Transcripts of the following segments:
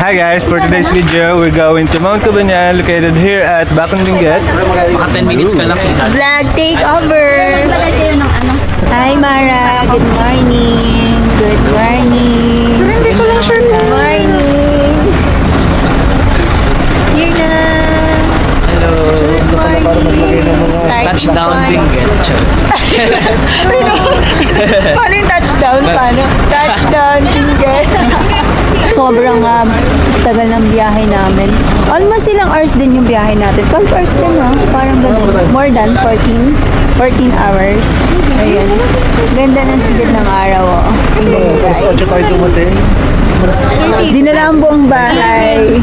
Hi guys, for today's video, we're going to Mount Cabanyan, located here at Bakang Benguet. Maka 10 minutes ka lang. Vlog takeover! Hi Mara, good morning! Good morning! Pero hindi ko lang sure. Good morning! Here na! Hello! Good morning! Touchdown Benguet. Paano yung touchdown? Paano? Touchdown Benguet! Sobrang tagal ng biyahe namin. Almost ilang hours din yung biyahe natin. 12 hours din parang ganun. More than 14 hours. Ayan. Ganda ng sigid ng araw. Mas 8 tayo dumating. Dinala ang buong bahay.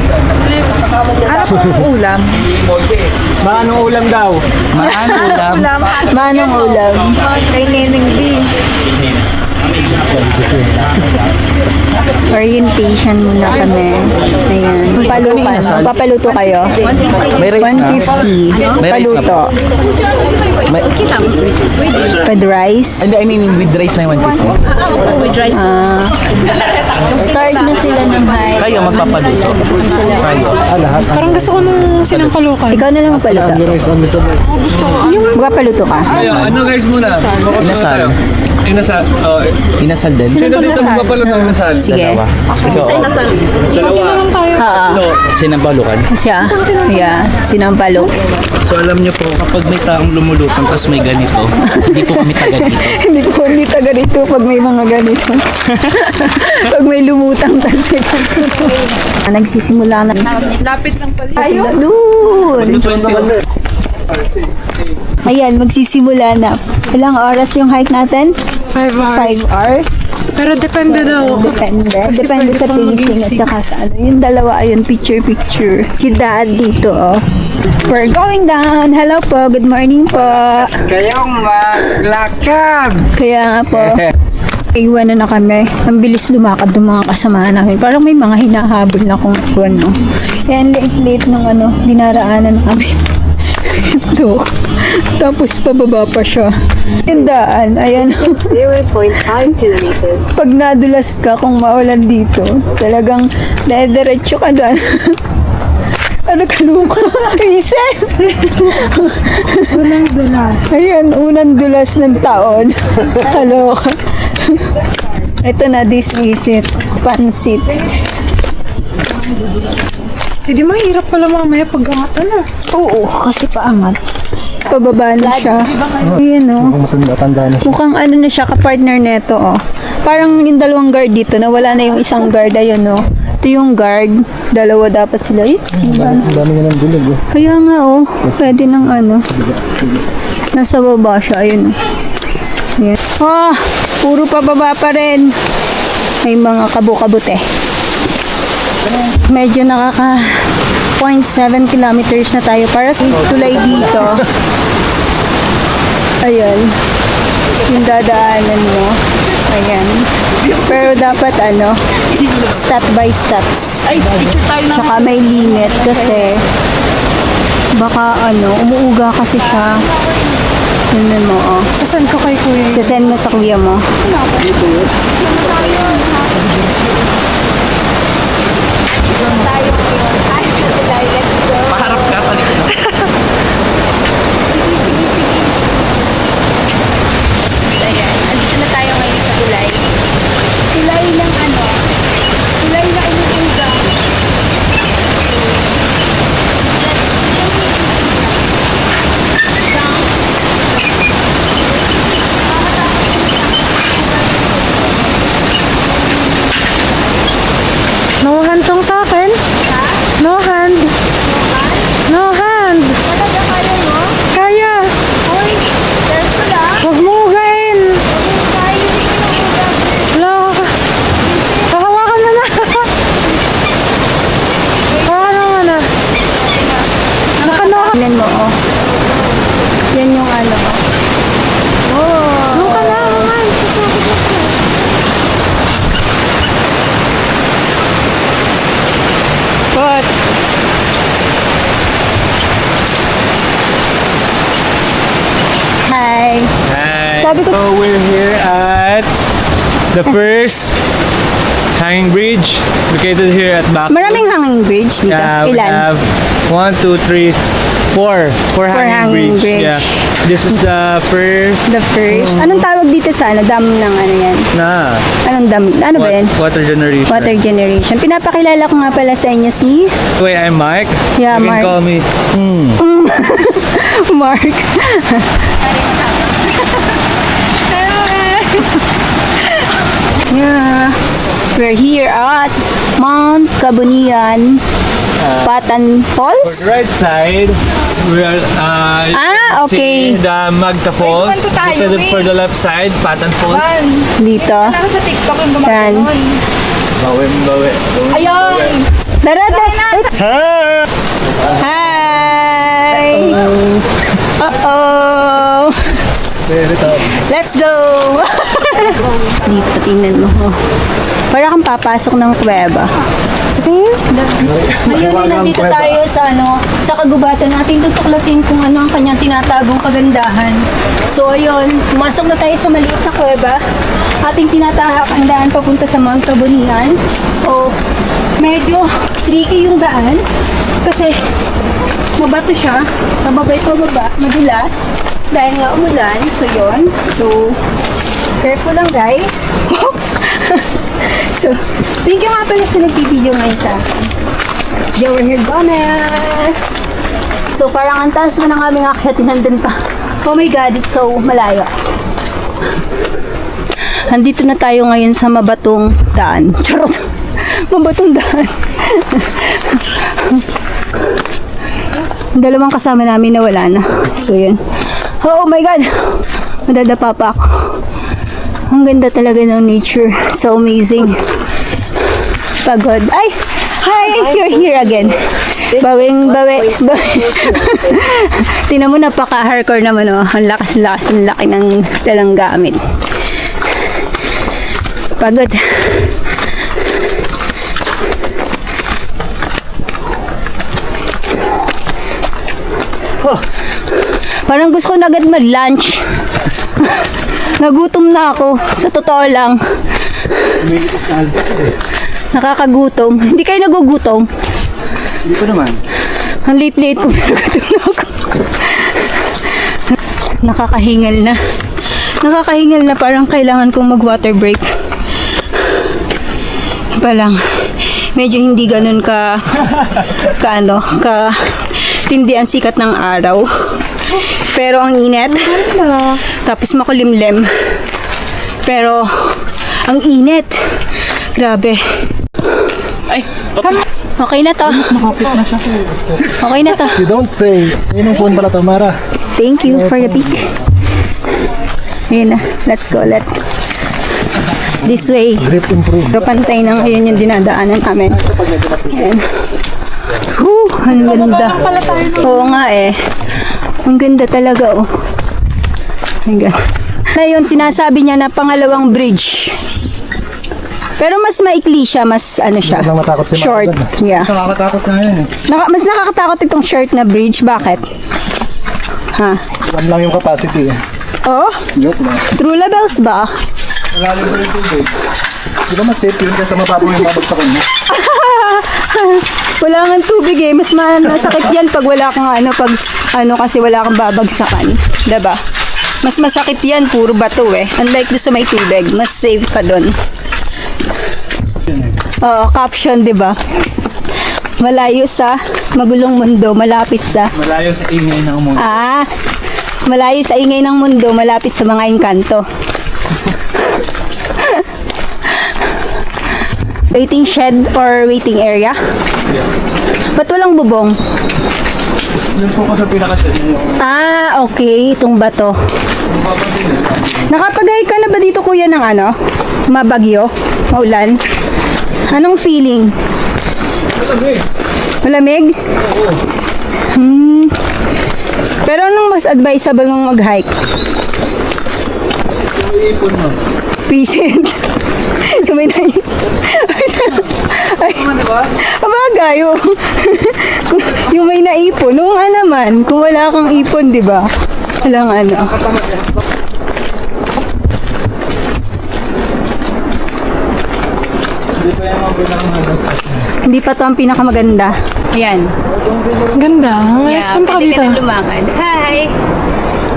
Ano pong ulam? Manong ulam daw. Manong ulam. Kay Neneng B. Orientation muna kami. Ayan. Palukan. Papaluto kayo. 150. Paluto. With rice. Hindi, I mean with rice na yung 150. With rice. Start na sila ng high. Kayo magpapaluso. Parang gusto ko nung sinangkalukan. Ikaw na lang magpaluto. Magpapaluto ka. Ano guys muna? Inasal. Inasal. Inasal din. Sino dito magpapaluto ng inasal? Sige. So, sinampalukan. Siya. Yeah. Sinampalok. So alam niyo po, kapag may taong lumulutang tapos may ganito, hindi po kami taga dito. Hindi taga dito pag may mga ganito. Pag may lumutang kasi. Nagsisimula na. Lapit lang pala. Doon. Ayan, magsisimula na. Ilang oras yung hike natin? 5 hours. 5 hours? Pero depende daw. Depende sa pacing at saka sa ano. Yung dalawa, ayun, picture. Hidaan dito, We're going down. Hello po, good morning po. Kayong maglakad! Kaya nga po, iwan na kami. Ang bilis lumakad ng mga kasamahan namin. Parang may mga hinahabol na kung ano. Yan, late ng dinaraanan namin. Ito. Tapos pababa pa siya. Yung daan, ayan. 0.5 kilometers. Pag nadulas ka kung maulan dito, talagang diretso ka doon. Ano ka luka? Isan! Unang dulas. Ayan, unang dulas ng taon. Kaloka. Ito na, this is it. Pansit. Hindi mahirap pala mamaya pag-angat na. Oo, kasi paangat. Pababa na siya. Ayan o. Mukhang ano na siya, ka-partner neto o. Parang yung dalawang guard dito, nawala na yung isang guard. Ayun o. Ito yung guard. Dalawa dapat sila. Ay, sila. Ang dami nga ng bulag eh. Kaya nga o. Pwede ng ano. Nasa baba siya. Ayun o. Ayan. Ah, puro pababa pa rin. May mga kabukabute. Medyo nakaka 0.7 kilometers na tayo para sa tulay dito. Ayan. Yung dadaanan mo. Ayan. Pero dapat ano, step by steps. Tsaka may limit kasi baka ano, umuuga kasi siya. Tignan mo, oh. Sasend ko kay kuya. Sasend mo sa kuya mo. Tayo ngayon. Ay, let's go. Maharap ka, talikod. Ayan, andito na tayo ngayon sa tulay. Tulay ng ano? Tulay na inuuga. No hand tong sa akin. No hand. No hand. Talaga kaya mo? Kaya. Uy, careful ah. Huwag mo ugain. Kaya hindi ko inuuga. Wala ka. Hahawakan mo na. Hawakan mo na. Nakanoha. Tignan mo, oh. Yan yung ano, oh. Oh. Doon ka na, man. But, hi. Hi. Sabi ko- So we're here at the first hanging bridge located here at Baco. Maraming hanging bridge dito. Yeah, we Ilan? have 1, 2, 3, 4. Four hanging hanging bridge. bridge. Yeah. This is the first The first. Anong tawag dito sa ano? Dam ng ano yan? na Anong dam? Ano ba yan? water generation. Water generation. Pinapakilala ko nga pala sa inyo si Wait, I'm Mike. Yeah, you Mark. can call me. Mark. Yeah. We're here at Mount Kabunian, Patan For Falls. the right side, we are Okay. seeing the Magta Falls. For the left side, Patan Falls. Dito. Sa TikTok yung gumagawa Yan. nun. Bawi. Ayun! Tara, tara. Ha! Hi! Uh-oh! Let's go! Dito, tingnan mo. Para kang papasok ng kuweba. Ngayon nandito tayo sa sa kagubatan natin tutuklasin kung ano ang kanyang tinatagong kagandahan. So ayun, pumasok na tayo sa maliit na kuweba. Ating tinatahak ang daan papunta sa Mount Kabunian. So, medyo tricky yung daan kasi mabato siya, mababay pababa, madulas dahil nga umulan. So yun, so careful lang guys. So, thank you nga pala sa nag-video ngayon sa akin. Jower here, Gomez! So, parang ang taas na ng aming akyatin nandun pa. Oh my God, it's so malayo. Andito na tayo ngayon sa mabatong daan. Charot! Mabatong daan. Dalawang kasama namin na wala na. So, yun. Oh my God! Madadapa pa ako. Ang ganda talaga ng nature. So amazing. Pagod. Ay! Hi! You're here again. Bawing. Tingnan mo, napaka-hardcore naman, oh. Ang lakas-lakas, ang laki ng talang gamit. Pagod. Parang gusto ko na agad mag-lunch. Nagutom na ako. Sa totoo lang. Nakakagutom. Hindi kayo nagugutom? Hindi ko naman. Ang late-late ko. Nagutom na ako. Nakakahingal na. Nakakahingal na, parang kailangan kong mag-water break. pa lang. Medyo hindi ganun ka tindi ang sikat ng araw. Pero ang init. Tapos makulimlim. Pero ang init. Grabe. Ay, Okay na to. Okay na to. You don't say. Yun ang phone pala, Tamara. Thank you for the pic. Ayun na. Let's go. This way. Grip improve. Pero pantay na ngayon yung dinadaanan namin. Ayan. Ang ganda. Oo nga eh. Ang ganda talaga oh. Ang ganda. Ngayon, sinasabi niya na pangalawang bridge. Pero mas maikli siya, mas ano siya. Hindi lang matakot si Mama Short. doon, Yeah. nakakatakot na yun eh. Mas nakakatakot itong short na bridge. Bakit? Ha? One lang yung capacity. Oh? Joke lang. True levels ba? Malalim pa yung tubig. Di ba mas safe yun kaysa mababang yung babagsakan mo? Wala kang tubig eh. Mas masakit yan pag wala kang kasi wala kang babagsakan. Diba? Mas masakit yan, puro bato eh. Unlike doon sa may tubig, mas safe ka doon. Oo, caption, diba? Malayo sa magulong mundo, malapit sa... Malayo sa ingay ng mundo. Malayo sa ingay ng mundo, malapit sa mga engkanto. Waiting shed or waiting area? Ba't walang bubong? Yun po ko sa pinaka-shed niyo. Okay. Itong bato. Nakapagay ka na ba dito, kuya, ng mabagyo? Maulan? Anong feeling? Malamig? Pero anong mas advisable mong mag-hike? Iipon mo. Present. Kamay na yun. Ay, abagay. Yung may naipon. Nung naman, kung wala kang ipon, di ba? Walang Hindi pa to ang pinakamaganda. Ayan. Ganda. Let's punta ka pwede dito. ka na lumakad. Hi!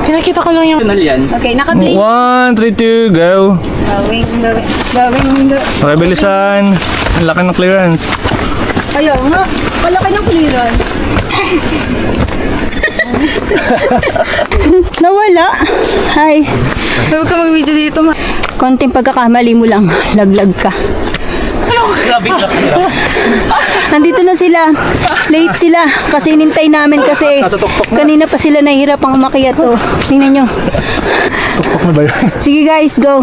Pinakita ko lang yung... Kanal yan. Okay, naka-blink. 1, 3, 2, go. Gawing. Okay, bilisan. Ang laki ng clearance. Ayaw nga. Palaki ng clearance. Nawala. Hi. Huwag ka mag-video dito. Konting pagkakamali mo lang. Laglag ka. Grabe ka. Nandito na sila. Late sila. Kasi inintay namin kasi kanina pa sila nahihirapang umakyat. Oh. Tingnan nyo. Tuktok na ba yun? Sige guys, go.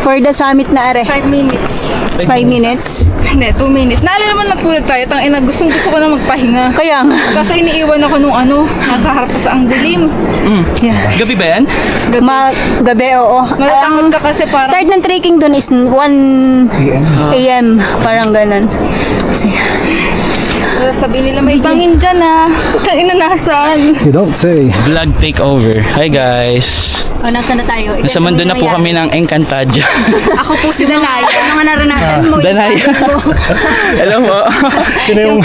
For the summit na are. 5 minutes. 5 minutes. Hindi, 2 minutes. Naalala naman nagpulag tayo. Gusto ko na magpahinga. Kaya nga. Kaso iniiwan ako nung nasa harap ko sa ang dilim. Yeah. Gabi ba yan? Gabi, oo. Matatakot ka kasi parang... Start ng trekking dun is 1 AM. Parang ganun. Sabihin nila may bangin dyan Tangina nasaan? You don't say. Vlog takeover. Hi guys. Nasa na tayo? Nasa mundo na po kami ng Encantadia. Ako po si Danaya. Ang mga naranasan mo. Danay. Hello po. Sino yung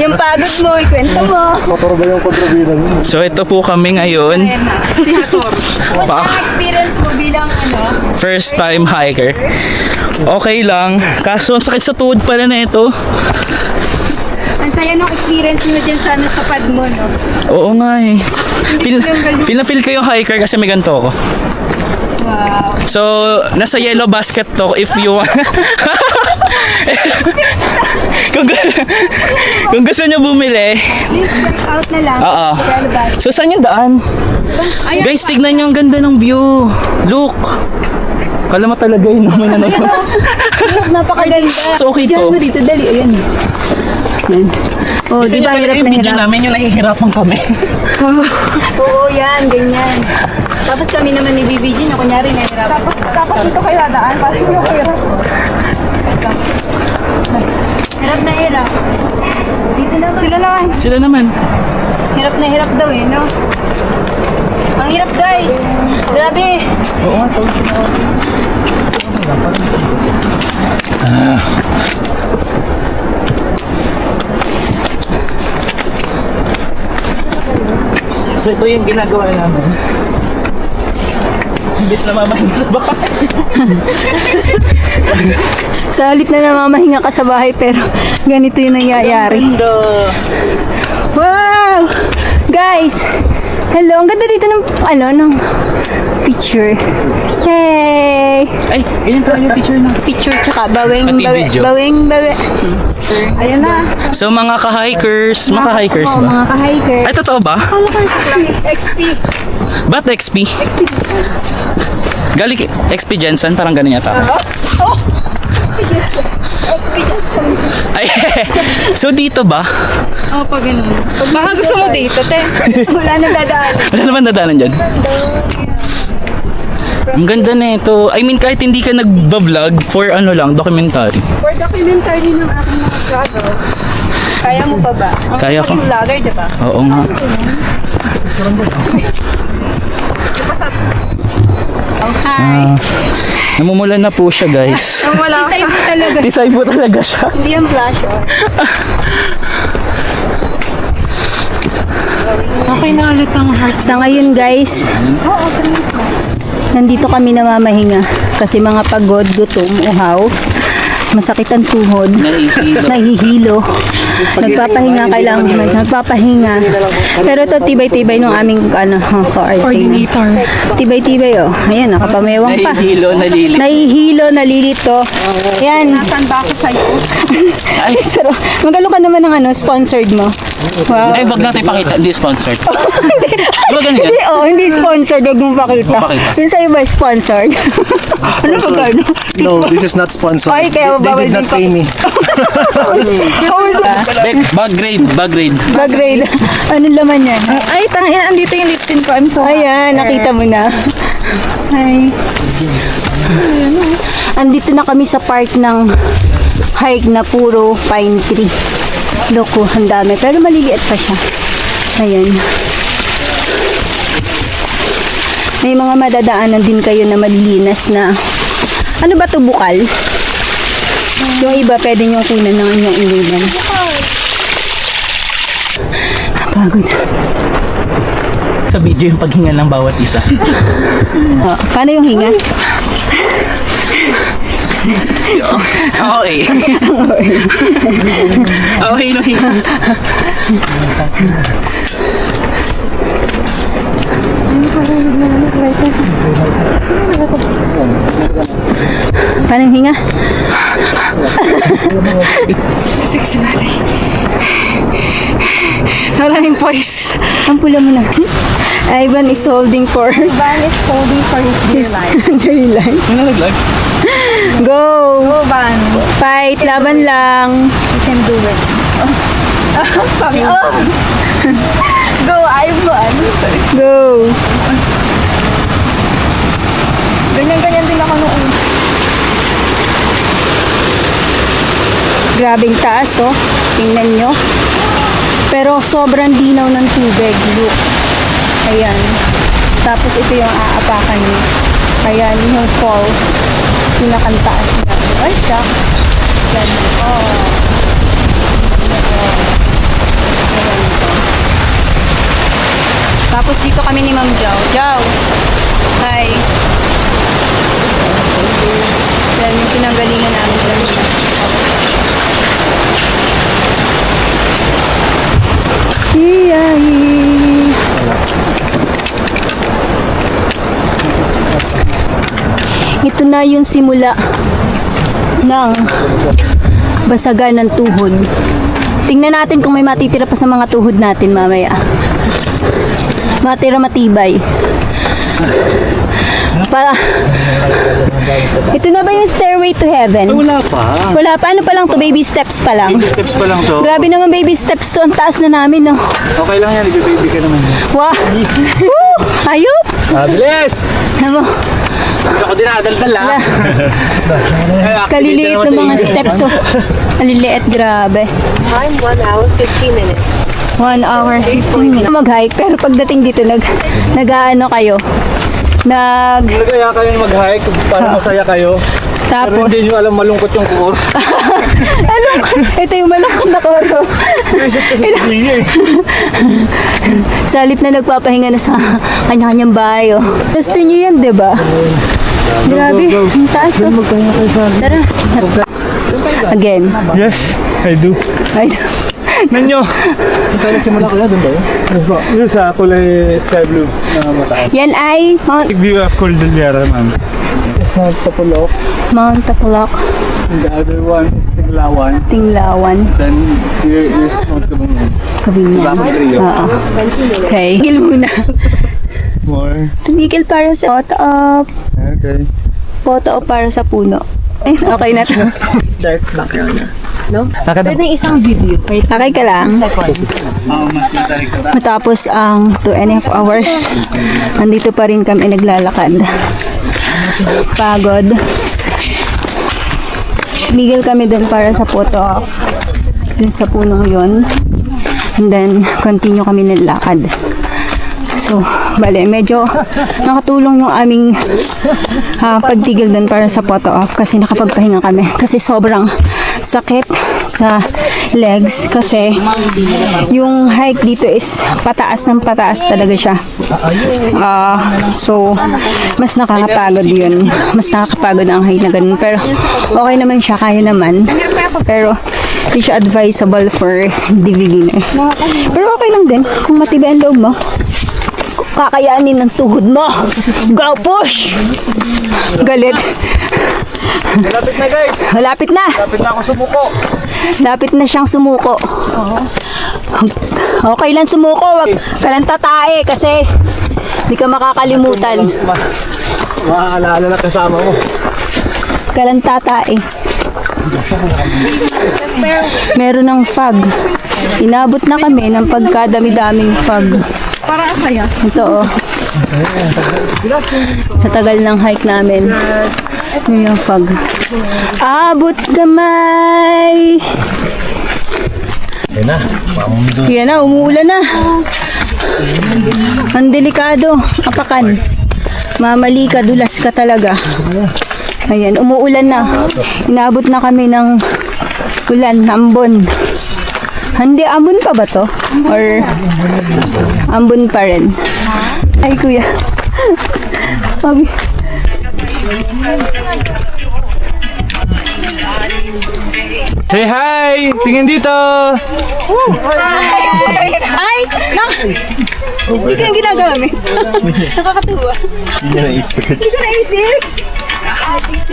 Yung pagod mo, ikwento mo. motor ba yung kontrabida? So ito po kami ngayon. Si Hator. What's ang experience mo bilang First time hiker. Okay lang. Kaso ang sakit sa tuhod pala na ito. Ang saya nung experience mo dyan sa pad mo, no? Oo nga eh. Feel na feel kayo hiker kasi may ganito ako. Wow. So, nasa yellow basket to if you want. kung gusto nyo bumili. Please check out na lang. Oo. Relevant. So, saan yung daan? Guys, tignan nyo ang ganda ng view. Look. Kala mo talaga yun. May nanonood. Napakaganda. So, okay Diyan to. mo dito, dali. Ayan. Yan. Oh, Gusto di nyo ba talaga hirap yung na video hirap? namin yung nahihirapan kami. Oo, yan. Ganyan. Tapos kami naman ni BBG na kunyari nahihirapan. Tapos dito kayo dadaan. Parang yung hirap. Hirap na hirap. Dito naman. Sila naman. Sila naman. Hirap na hirap daw eh, no? Ang hirap, guys. Grabe. Oo nga, tawag sila. So ito yung ginagawa namin. Imbis na mamahinga sa bahay. Sa halip na namamahinga ka sa bahay, pero ganito yung nangyayari. Wow! Guys! Hello, ang ganda dito ng, ng picture. Hey! Ay, ganyan tayo yung picture na. Picture tsaka bawing, Pati video. bawing. Ayan na. So mga ka-hikers, maka-hikers Oh, ba? mga ka-hiker. Ay, totoo ba? XP. Ba't XP? Galing XP Jensen, parang ganun yata. Ay, so dito ba? Oo, pag ganun. Baka gusto mo dito, te. Wala na dadaan. Wala naman dadaanan dyan. Ang ganda na ito. I mean, kahit hindi ka nagbablog for documentary. For documentary ng aking mga travel, kaya mo pa ba? Kaya ko. Ang vlogger, diba? Oo nga. Hi. Namumulan na po siya, guys. Kung wala Isay mo talaga. Tisay po talaga siya. Hindi yung flash on. Okay na ulit ang heart. Sa ngayon guys, nandito kami namamahinga kasi mga pagod, gutom, uhaw, masakit ang tuhod, nahihilo, nagpapahinga, kailangan nagpapahinga. Pero ito tibay-tibay nung aming Coordinator. Tibay-tibay oh. Ayan, nakapamewang pa. Nahihilo, nalilito. Yan. Nasaan ba ako sa'yo? Ay, Pero magalo ka naman ng sponsored mo. Wow. ay, wag natin ipakita. Hindi sponsored. Di ba ganyan? Hindi, hindi sponsored. Huwag mong pakita. Huwag pakita. Yung sa'yo ba sponsored? Ano ba gano? No, this is not sponsored. Ay, kaya They bawal did not din pay me. Bag grade. Bag-grade. Ano laman yan? Ay, tangina, andito yung lip tint ko. I'm so Ayan, nakita mo na. Ay. Andito na kami sa part ng hike na puro pine tree. Loko, ang dami. Pero maliliit pa siya. Ayan. May mga madadaanan din kayo na malilinas na ano ba to, bukal? Yung iba pwede niyong kunan ng inyong inulan. Pagod. Sa video yung paghinga ng bawat isa. Oh, paano yung hinga? Okay. Okay no hinga. Paano yung hinga? sexy body. Wala yung voice. Ang pula mo na. Ivan is holding for his dear life. Ano naglag? Go! Go, Van. Fight! Laban lang! You can do it. Sabi, Go, Ivan! Go! Ganyan-ganyan din ako noon. Grabing taas, oh. Tingnan nyo. Pero sobrang dinaw ng tubig. Look. Ayan. Tapos ito yung aapakan nyo. Ayan, yung falls. Pinakantaas na. Ay, siya. Yan. Oh. Tapos dito kami ni Ma'am Jau. Jau! Hi! Yan yung pinanggalingan namin kanina. Yay! Ito na yung simula ng basagan ng tuhod. Tingnan natin kung may matitira pa sa mga tuhod natin mamaya. Matira matibay. Ito na ba yung stairway to heaven? Wala pa. Wala pa. Ano pa lang to? Baby steps pa lang. Baby steps pa lang to. Grabe naman baby steps to. Ang taas na namin, no? Okay lang yan. Nag-baby ka naman. Wow! Woo! Ayop! Bilis! Ano? Hindi ako dinadaldal ha. Kaliliit ng mga steps. So, kaliliit. Grabe. Time 1 hour 15 minutes. 1 hour 15 minutes. Mag-hike. Pero pagdating dito, nag-ano kayo? Nagaya kayo mag-hike para masaya kayo. Pero Tapos, hindi nyo alam malungkot yung kuko. ano? Ito yung malakot na koro. Visit kasi sa video eh. Sa halip na nagpapahinga na sa kanya-kanyang bahay. Oh. Gusto niyo yan, di ba? Grabe, ang taas. Oh. Tara. Again. Yes, I do. Ay, Nanyo! Kaya nagsimula ko doon ba yun? Yung sa kulay sky blue na mataas. yan ay Big view of Cordillera, man. Mount Tapulok. Mount Tapulok, And the other one is Tiglawan. Tinglawan, Then here is Mount Kabungan. Kabinyan. Oo. Okay. Tumigil muna. More. Tumigil para sa photo op. Okay. Photo op para sa puno. Eh, okay na to. Pwede isang video. Wait. Okay ka lang. Matapos ang 2.5 hours, nandito pa rin kami naglalakad. Pagod. Tumigil kami dun para sa photo op. Dun sa punong yun. And then, continue kami nilakad. So, bale, medyo nakatulong yung aming pagtigil dun para sa photo op kasi nakapagpahinga kami. Kasi sobrang sakit sa legs kasi yung hike dito is pataas ng pataas talaga siya. So, mas nakakapagod yun. Mas nakakapagod ang hike na ganun. Pero, okay naman siya. Kaya naman. Pero, hindi siya advisable for the beginner. Pero okay lang din kung matibay ang loob mo. Kakayanin ng tuhod mo. Go push! Galit. Malapit na guys! Malapit na. Malapit na ako sumuko! Lapit na siyang sumuko. Okay lang sumuko. Wag ka lang tatae kasi hindi ka makakalimutan. Maaalala na kasama mo. Ka lang tatae. Meron ng fog. Inabot na kami ng pagkadami-daming fog. Para saya. Ito oh. Sa tagal ng hike namin. Yung fog. Abot kamay. Ayun na. Yan na, umuulan na. Ang delikado. Apakan. Mamali ka, dulas ka talaga. Ayan, umuulan na. Inabot na kami ng ulan, ambon. Hindi, ambon pa ba to? Or ambon pa rin? Ay, kuya. Sabi. Say hi! Tingin dito! Ay! Hindi ko yung ginagawa. Nakakatuwa. Hindi na isip. Hindi ko naisip.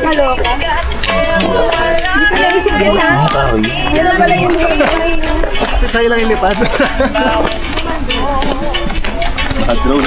Kaloka. Hindi ko naisip yun ha. Yan pala yung Tayo lang ilipad. Naka-drone.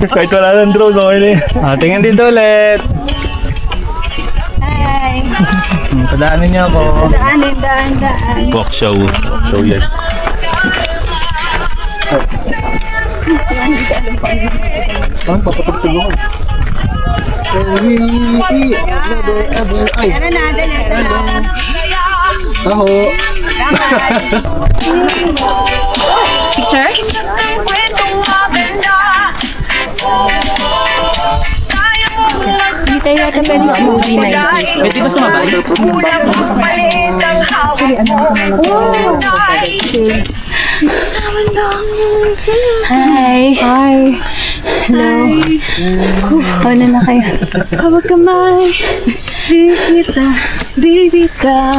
Kahit wala ng drone, okay na yun. Tingin dito ulit. Hi. Padaanin niyo ako. Daan. Walk show. Walk show yan. Parang papatugtog ako. Enrique, never ever, ay, Tara na, dali. taho. Pictures? Hindi tayo yata pwede smoothie na yun. Pwede ba sumabay? Hi. Hi. Hello. Ano na kayo? Hawag kamay. Bibita.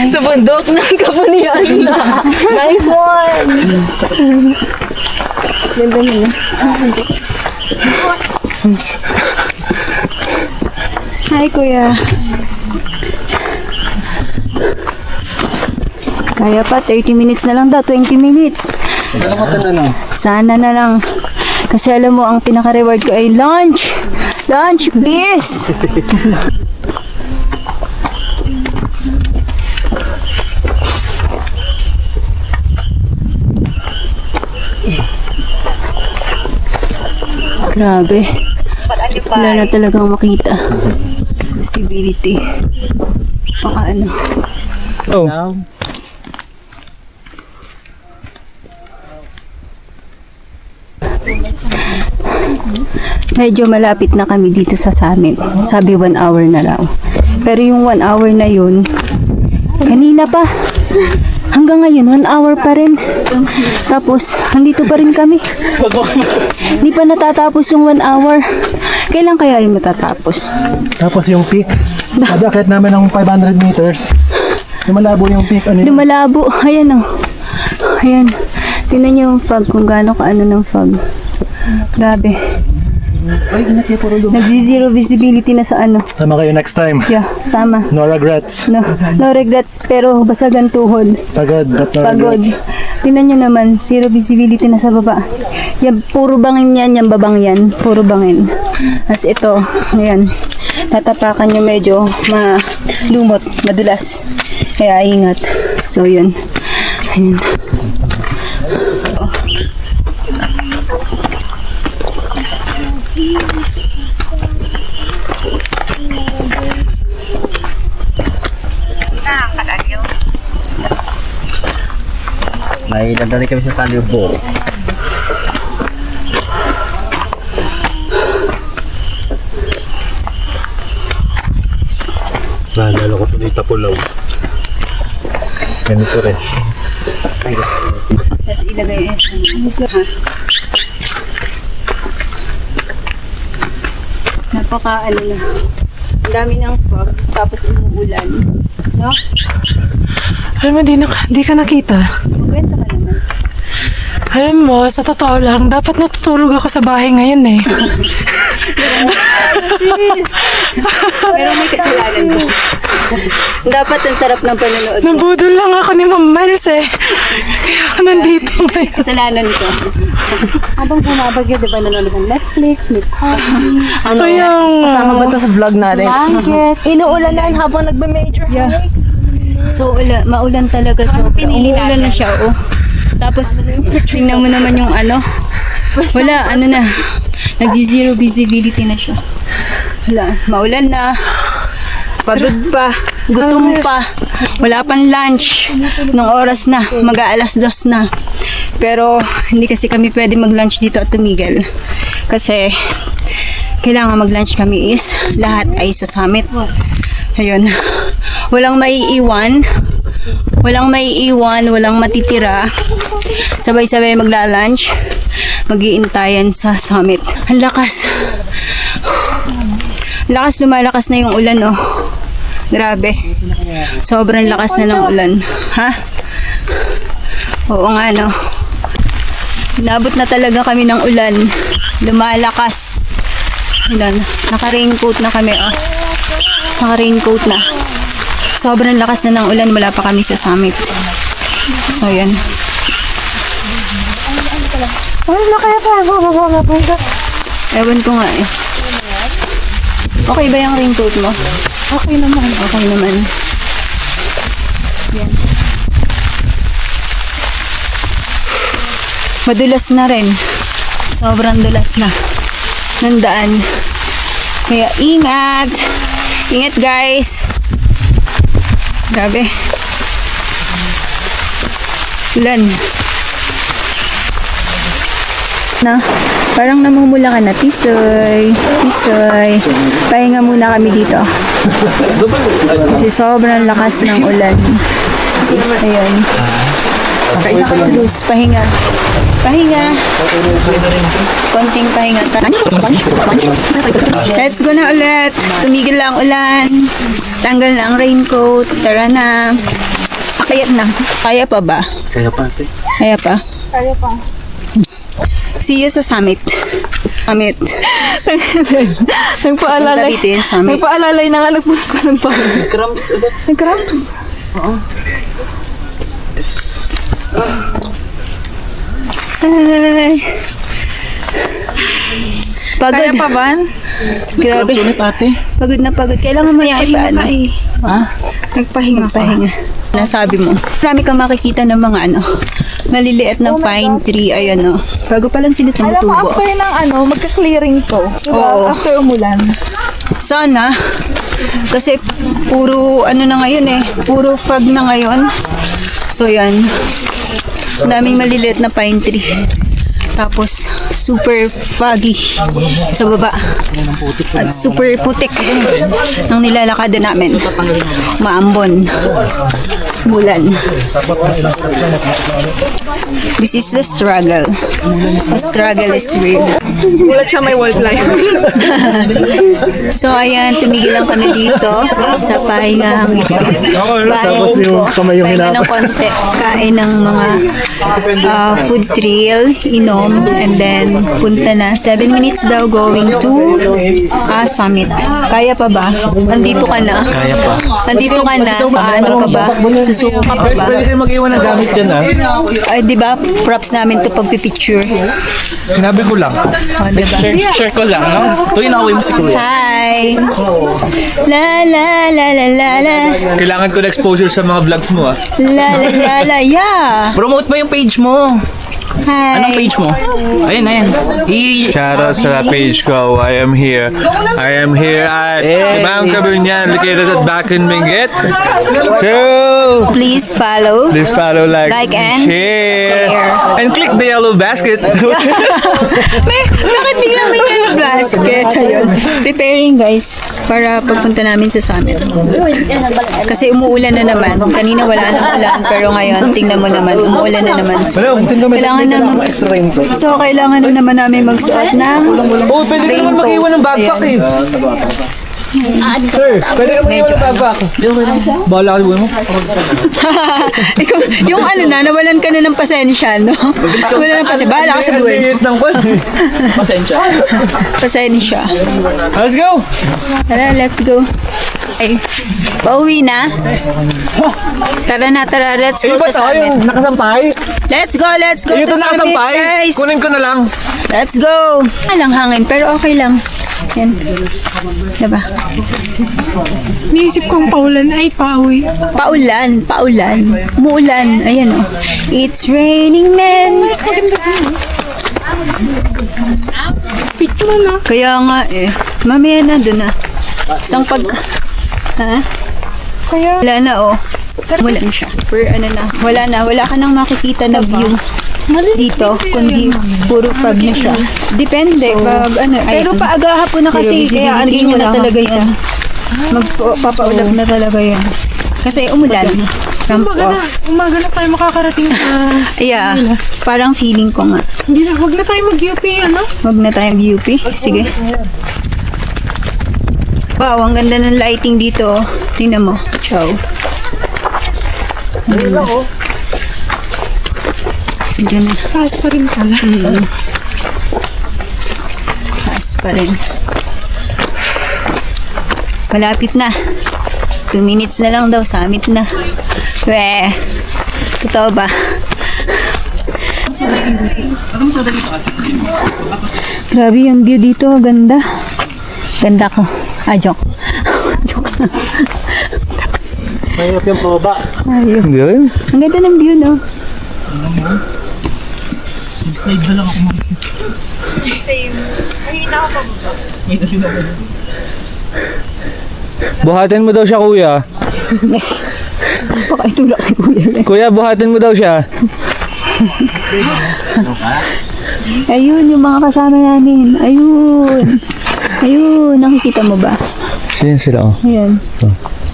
Sa bundok ng Kabunian na. Nice one. Ganda nila. Hi, kuya. Kaya pa, 30 minutes na lang daw, 20 minutes. Sana na lang. Kasi alam mo, ang pinaka-reward ko ay lunch. Lunch, please! Grabe. Wala na talagang makita. Visibility. Baka ano. Oh. Medyo malapit na kami dito sa summit. Sabi 1 hour na raw. Pero yung 1 hour na yun, kanina pa. Hanggang ngayon, 1 hour pa rin. Tapos, andito pa rin kami. Hindi pa natatapos yung 1 hour. Kailan kaya yung matatapos? Tapos yung peak. Sabi akit namin ng 500 meters. Lumalabo yung peak. Ano yun? Lumalabo. Ayan o. Ayan. Tingnan niyo yung fog kung gaano kaano ng fog. Grabe. Nagzi-zero visibility na sa ano. Sama kayo next time. Yeah, sama. No regrets. No regrets, pero basagan tuhod. Pagod, but no Pagod. regrets. Tingnan nyo naman, zero visibility na sa baba. Yan, puro bangin yan, yung babang yan. Puro bangin. As ito, ayan. Tatapakan nyo medyo malumot, madulas. Kaya ingat. So, yun. Ayan. May dadali kami sa Talyobo. Naalala ko tuloy Tapulaw. Ganito rin. Tapos ilagay ha. Napaka ano na. Ang dami ng fog, tapos umuulan. No? Alam mo, di ka nakita. Magkwento ka naman. Alam mo, sa totoo lang, dapat natutulog ako sa bahay ngayon eh. Pero may kasalanan ko. Dapat ang sarap ng panonood ko. Nabudol lang ako ni Ma'am Miles eh. Kaya ako nandito ngayon. Kasalanan ko. Habang bumabagyo, di ba nanonood ng Netflix, may coffee, Ano? Kaya kasama ba ito sa vlog natin? Blanket, inuulanan habang nagbe-major hike. So, maulan talaga. So, umuulan na siya, oh. Tapos, tingnan mo naman yung ano. Wala, ano na. Nagzi-zero visibility na siya. Wala, maulan na. Pagod pa. Gutom pa. Wala pang lunch. Nung oras na. Mag-aalas 2 na. Pero, hindi kasi kami pwede mag-lunch dito at tumigil. Kasi, kailangan mag-lunch kami is lahat ay sa summit. Ayun. Walang maiiwan. Walang maiiwan. Walang matitira. Sabay-sabay magla-lunch. Mag-iintayan sa summit. Ang lakas. Lakas, lumalakas na yung ulan, oh. Grabe. Sobrang lakas na ng ulan. Ha? Oo nga, no. Nabot na talaga kami ng ulan. Lumalakas. Ayan. Naka-raincoat na kami, oh. Naka-raincoat na. Sobrang lakas na ng ulan. Wala pa kami sa summit. So, yan. Ano na kaya pa? Ewan ko nga, eh. Okay ba yung raincoat mo? Okay naman. Okay naman. Yan. Madulas na rin. Sobrang dulas na. Nandaan. Kaya ingat! Ingat, guys! Grabe. Ulan. Na, parang namumula ka na, Tisoy. Tisoy. Pahinga muna kami dito. Kasi sobrang lakas ng ulan. Ayun. Luz, pahinga. Pahinga. Konting pahinga. Let's go na ulit. Tumigil lang ulan. Tanggal na ang raincoat. Tara na. Akayat na. Kaya pa ba? Kaya pa, ate. Kaya pa? Kaya pa. See you sa summit. Summit. Nagpaalalay. Dito yung summit. Nagpaalalay na nga, nagpunas ko ng pawis. Cramps ulit. Nag-cramps? Ay. Pagod. Kaya pa, Van? Grabe. Cramps ulit, ate. Pagod na pagod. Kailangan mo yan ipaano. Ha? Nagpahinga. Nasabi mo. Marami kang makikita ng mga maliliit na pine tree. Ayan bago pa lang sila Alam mo, tumutubo. after ng magka-clearing to. Diba? Oo. After umulan. Sana. Kasi puro na ngayon puro fog na ngayon. So yan. Ang daming maliliit na pine tree. Tapos super foggy sa baba. At super putik ng nilalakadan namin. Maambon. Bulan. This is the struggle. The struggle is real. Ulat siya may wildlife. So ayan, tumigil lang kami dito sa pahingahang ito. Tapos yung kamay yung pahinga ng konti. Kain ng mga food trail, inom, and then punta na. 7 minutes daw going to summit. Kaya pa ba? Andito ka na? Kaya pa. Andito ka na? Paano ka ba? Susuko ka pa ba? Pwede kayo mag-iwan ng gamit dyan Ay, di ba? Props namin to pagpipicture. Sinabi ko lang. O, di ba? Share ko lang, no? Tuwing nakawin mo si Kuya. Hi! La la la la la la. Kailangan ko na exposure sa mga vlogs mo La la la la, yeah! Promote mo yung page mo. Hi! Anong page mo? Ayun. Shoutout sa page ko. I am here at Ibang Cabunyan, located at Bacan Benguet. So, Please follow. please follow, like and share, and click the yellow basket. Bakit bigla may yellow basket? Ayun. Preparing guys para pagpunta namin sa summit. Kasi umuulan na naman. Kanina wala nang ulan pero ngayon tingnan mo naman umuulan na naman. So, kailangan na extra raincoat. kailangan na naman namin magsuot ng Oh, pwede ka naman mag-iwan ng backpack Ayan. Sir, pwede ka mag-iwan ng backpack. Bahala ka mo. Ikaw, yung nawalan ka na ng pasensya, no? Wala ng pasensya. Bahala ka sa buhay. Liit ng kwan. Pasensya. Pasensya. Let's go! Tara, let's go. Ay, pauwi na. Tara, let's go Iba sa tayo, summit. nakasampay. Let's go Ito to summit, nakasampay. guys. Kunin ko na lang. Let's go. Walang hangin, pero okay lang. Yan. Diba? Niisip kong paulan ay pauwi. Paulan. Umuulan. Ayan o. It's raining men. Picture na. Kaya nga mamaya na doon na. Isang Ha? Kaya, Wala na Wala na siya. Super Wala ka nang makikita na view dito, kundi puro fog na siya. Depende pag pero paaga hapon na kasi kaya hindi na talaga yan. Magpapaulap na talaga yan. Kasi umulan. Camp off. umaga na tayo makakarating sa... Yeah, parang feeling ko nga. Hindi na, huwag na tayo mag-UP, Huwag na tayong UP. Sige. Wow, ang ganda ng lighting dito. Tingnan mo. Ciao. Diyan na. Taas pa rin pala. Taas pa rin. Malapit na. 2 minutes na lang daw. Summit na. Weh. Totoo ba? Grabe yung view dito. Ganda. Ganda ko. Joke. Joke lang. Mahirap yung pababa. Ayun. Hindi rin. Ang ganda ng view, no? Slide na lang ako mo. Buhatin mo daw siya, kuya. Baka itulak si kuya. Kuya, buhatin mo daw siya. Ayun, yung mga kasama namin. Ayun. Nakikita mo ba? Sino sila? Ayan.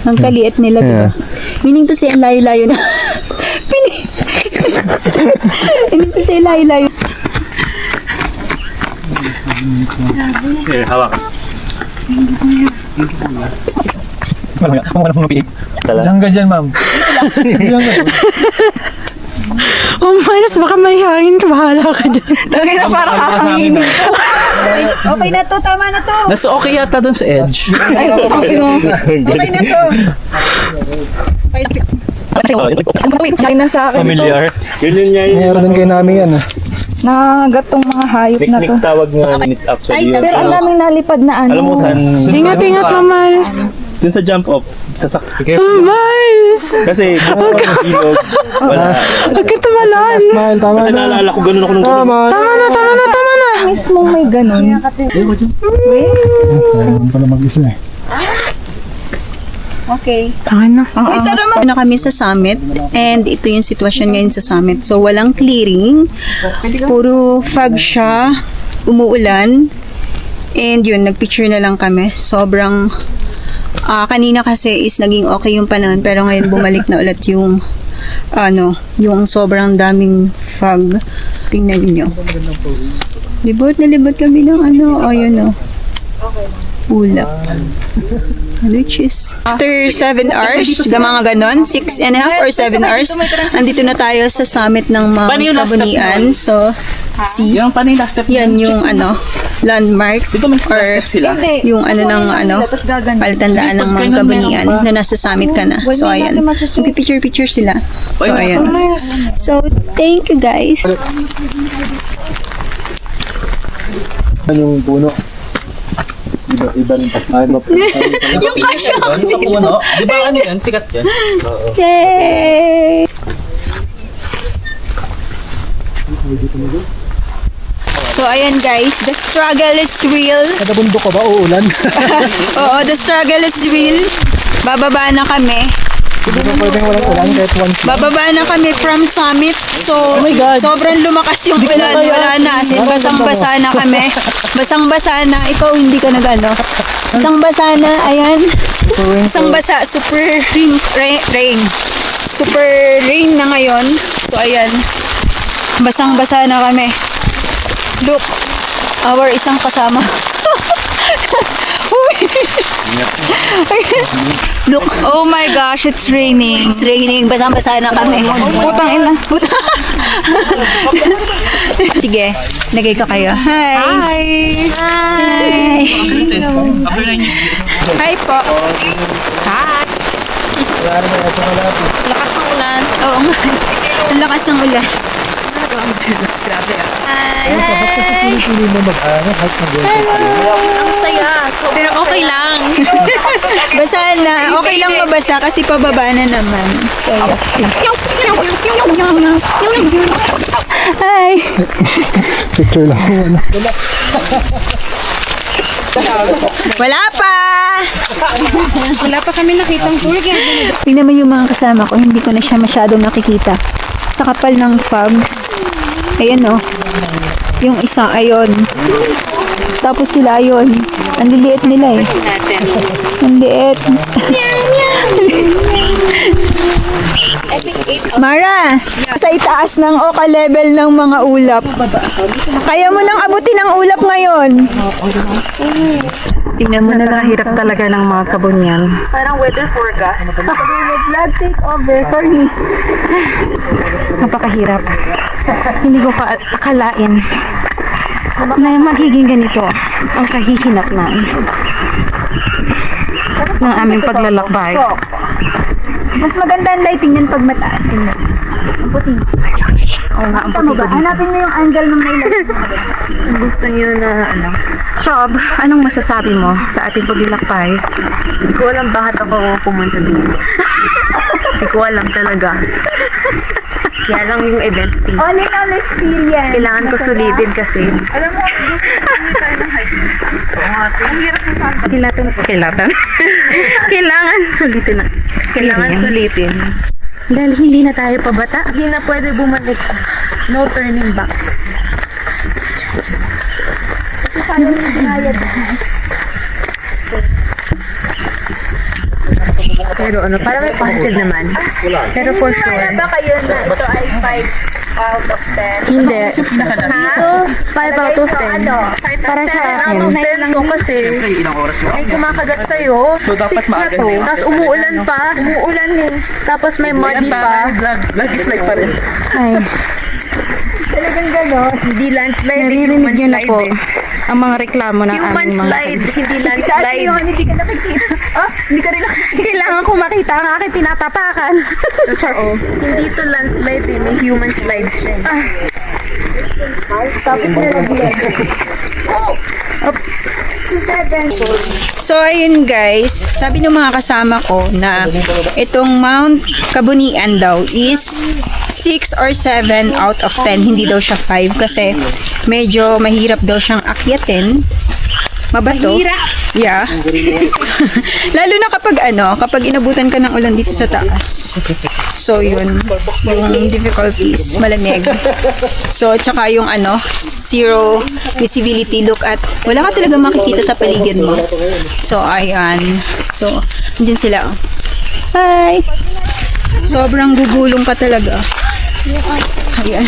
Ang kaliit nila, diba? Meaning to say, ang layo-layo na. Meaning to say, layo-layo. Hawak. Hanggang dyan, ma'am. Oh, minus, baka may hangin ka. Bahala ka dyan. Lagi na parang kakanginin. Okay na to, tama na to. Nasa okay yata dun sa edge. Ay, okay no. Okay na to. Lagi na sa akin. Familiar. Meron din kayo namin yan. Nakagat tong mga hayop na to. Tawag nga nit actually. Ay, Pero ang daming nalipad na Alam mo saan? Ingat, Mamalis. Dun sa jump off, Mars! Kasi gusto ko ng ilog. Wala. Huwag ka tumalon. Smile, tama Kasi na. naalala ko ganun ako nung Tama na. Tama na. Mismo may ganun. Ayaw pala mag-isa eh. Okay. Tangin na. Na kami sa summit and ito yung sitwasyon ngayon sa summit. So walang clearing, puro fog siya, umuulan, and yun, nagpicture na lang kami. Sobrang, kanina kasi is naging okay yung panahon, pero ngayon bumalik na ulit yung, yung sobrang daming fog. Tingnan niyo. Libot na libot kami ng ayun ulap. Which is after 7 hours, mga ganon, 6.5 or 7 hours, andito na tayo sa summit ng Paano yung Mount last step Kabunian. So, see, Yung paano yung last step? yan yung landmark Dito may last or step sila. yung palatandaan ng Mount Kabunian na nasa summit ka na. So, ayan. Magpipicture-picture sila. So, ayan. So, thank you guys. Yung puno. Iba rin pa. Yung kasyo! Sa puno. Di ba ano yan? Sikat yan. Yay! So, ayan guys, the struggle is real. Kada bundok ko ba? Uulan. Oo, the struggle is real. Bababa na kami. Hindi ba pwedeng walang ulan kahit once lang? Bababa na kami from summit. So, sobrang lumakas yung ulan. Wala na. As in, basang-basa na kami. Basang-basa na. Ikaw, hindi ka nag-ano. Basang-basa na. Ayan. Basang-basa. Super rain. Super rain na ngayon. So, ayan. Basang-basa na kami. Look. Our isang kasama. Look. Oh my gosh, it's raining. It's raining. Basang-basa na kami. Putang ina. Sige, nagay ka kayo. Hi! Hi! Hi po. Hi! Lakas ng ulan. Oo nga. Ang lakas ng ulan. Grabe ah. Hi! Hindi mo mag-ano kahit Ang saya. So, pero okay lang. Basa na. Okay lang mabasa kasi pababa na naman. So, Hi! picture lang. Wala pa! Wala pa kami nakitang tour guide. Tingnan mo yung mga kasama ko, hindi ko na siya masyadong nakikita. Sa kapal ng fogs. Ayan o. Yung isa, ayon. Tapos sila, ayon. Ang liliit nila eh. Ang liit. Mara, sa itaas ng Oka level ng mga ulap. Kaya mo nang abutin ang ulap ngayon. Tingnan mo na hirap talaga ng mga kabunyan. Parang weather forecast. Vlog take over. Sorry. Napakahirap. Hindi ko akalain na magiging ganito ang kahihinatnan ng aming paglalakbay. Mas maganda ang lighting yan pag mataas. Ang puti. Oo nga, ang puti. Hanapin mo yung angle ng may light. Gusto niyo na Shob, anong masasabi mo sa ating paglalakbay? Hindi ko alam bakit ako pumunta dito. Hindi ko alam talaga. Kaya lang yung event fee. All in all experience. Kailangan ko sulitin kasi. Alam mo, Kailangan sulitin na. Kailangan sulitin. Dahil hindi na tayo pabata. Hindi na pwede bumalik. No turning back. Pero para may positive naman. Pero for sure. ba kayo na ito ay 5 out of 10? Hindi. Ito, 5 out of 10. Para sa akin. To kasi may kumakagat sa'yo. So, dapat 6 na maaga to. na. Tapos umuulan pa. Umuulan eh. Tapos may muddy pa. Vlog is like pa rin. Ay, Talagang gano'n. Hindi landslide. naririnig niyo na po ang mga reklamo ng Human aming mga slide. Hindi Kasi landslide. yung hindi ka nakikita. Oh, hindi ka rin nakikita. Kailangan ko makita ang aking tinatapakan. Oo. Hindi to landslide eh. May human slides siya. Tapos nilagyan. So, ayun guys, sabi ng mga kasama ko na itong Mount Kabunian daw is 6 or 7 out of 10. Hindi daw siya 5 kasi medyo mahirap daw siyang akyatin. Mabato. Yeah. Lalo na kapag inabutan ka ng ulan dito sa taas. So, yun. Yung difficulties, malamig. So, tsaka yung zero visibility. Look at, wala ka talaga makikita sa paligid mo. So, ayan. So, andyan sila. Hi! Sobrang gugulong ka talaga. Ayan.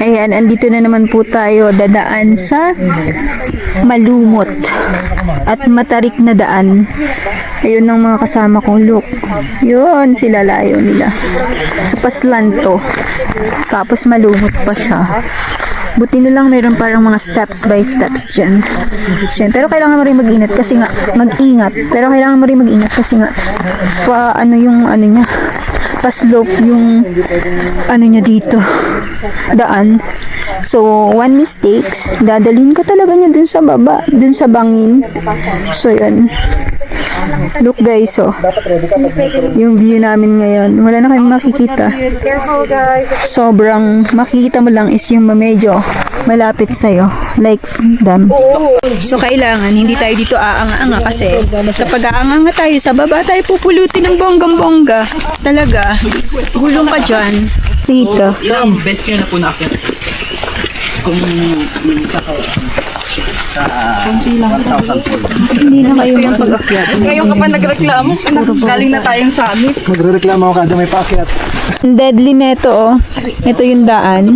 Ayan, andito na naman po tayo dadaan sa malumot at matarik na daan. Ayun ang mga kasama kong look. Yun, sila layo nila. So, paslan to. Tapos malumot pa siya. Buti na lang meron parang mga steps by steps dyan. Pero kailangan mo rin mag-ingat kasi nga, Pero kailangan mo rin mag-ingat kasi nga, niya, pa-slope yung niya dito, daan. So, one mistakes, dadalhin ka talaga niya dun sa baba, dun sa bangin. So, yun. Look guys, yung view namin ngayon, wala na kayong makikita. Sobrang makikita mo lang is yung medyo malapit sa'yo, like them. So kailangan hindi tayo dito aanga-anga kasi kapag aanga tayo sa baba tayo pupulutin ng bonggang-bongga. Talaga, gulong ka dyan. Dito. Ilang best yun na po na akyat. Kung Hindi na kayo mapag-akyat. Ngayon ka pa nagreklamo, galing na tayong summit. Magre-reklamo ako kada may paakyat. Deadly neto, ito yung daan.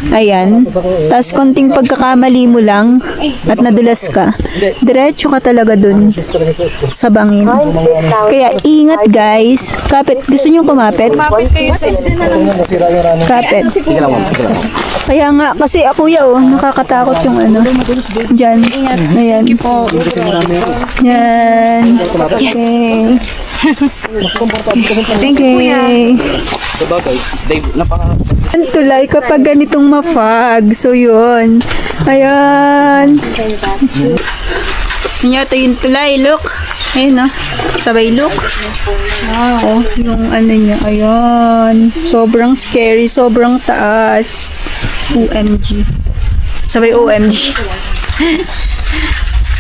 Ayan. Tapos konting pagkakamali mo lang at nadulas ka. Diretso ka talaga dun sa bangin. Kaya ingat guys. Kapit. Gusto nyo kumapit? Kapit kayo sa Kapit. Kaya nga, kasi kuya nakakatakot yung dyan. Ayan. Yan. Okay. Thank you, kuya. Ang tulay kapag ganitong mafag. So, yun. Ayan. Yan yata yung tulay. Look. Ayun, sabay look. Wow. Yung niya. Ayan. Sobrang scary. Sobrang taas. OMG. Sabay OMG.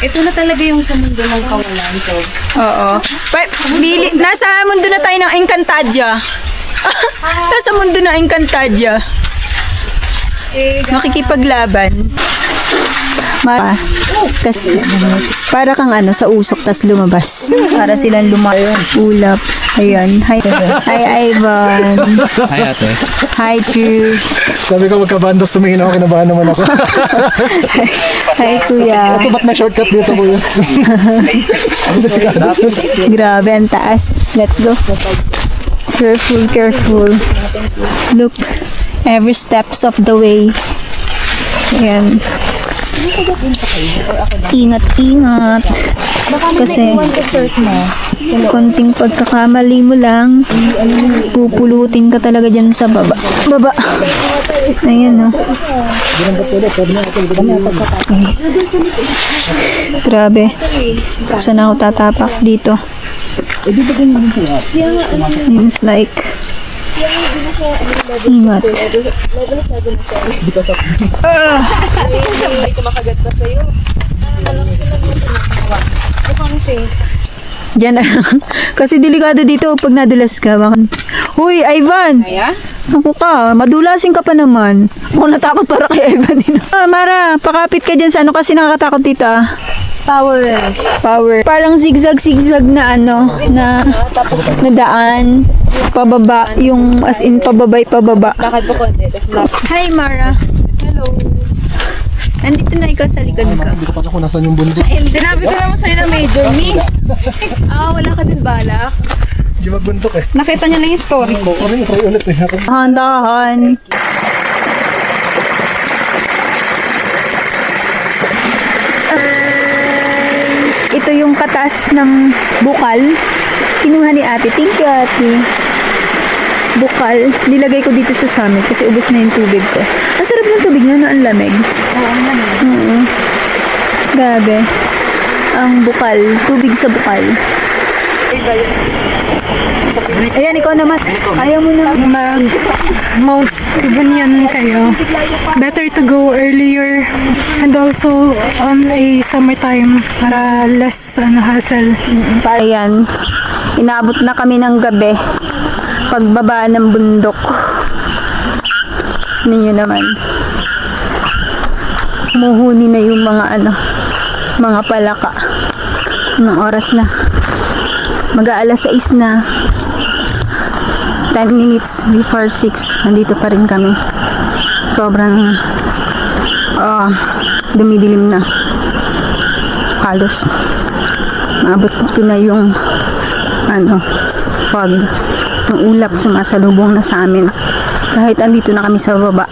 Ito na talaga yung sa mundo ng kawalan to. Oo. Nasa mundo na tayo ng Encantadia. Nasa mundo ng Encantadia. Makikipaglaban. Para kang sa usok tas lumabas. Para silang ulap. Ayan. Hi Ivan. Hi ate. Hi Drew. Sabi ko magkabandas, tumingin ako, kinabahan naman ako. Hi kuya. Ito ba't may shortcut dito, kuya? Grabe, ang taas. Let's go. Careful. Look, every steps of the way. Ayan. Ingat. Kasi konting pagkakamali mo lang, pupulutin ka talaga dyan sa baba. Ayan Grabe. Saan ako tatapak dito? Seems like ingat. Diyan na lang. Kasi delikado dito pag nadulas ka. Huy, Ivan! Ako ka, madulasin ka pa naman. Ako natakot para kay Ivan din. Mara, pakapit ka dyan sa kasi nakakatakot dito Power. Parang zigzag na na daan. Pababa, yung as in pababa. Lakad po konti. Hi, Mara. Hello. Nandito na ikaw sa likod ka. Hindi ko pa ako nasan yung bundok. Sinabi ko naman sa'yo na major me. Wala ka din balak. Hindi magbundok eh. Nakita niya lang yung story ko. Sorry, try ulit eh. Dahan. Ito yung katas ng bukal. Kinuha ni ate. Thank you, ate. bukal. Nilagay ko dito sa summit kasi ubos na yung tubig ko. Ang sarap ng tubig na, no? Ang lamig. Oo, ang lamig. Grabe. Ang bukal. Tubig sa bukal. Ayan, ikaw naman. Ayaw mo na. Mount Ibunian kayo. Better to go earlier and also on a summertime para less hassle. Ayan. Inabot na kami ng gabi. Pagbaba ng bundok. Ninyo naman. Humuhuni na yung mga palaka. Anong oras na? Mag-aalas 6 na. 10 minutes before 6. Nandito pa rin kami. Sobrang dumidilim na. Halos maabot ko na yung fog. Yung ulap sumasalubong na sa amin. Kahit andito na kami sa baba.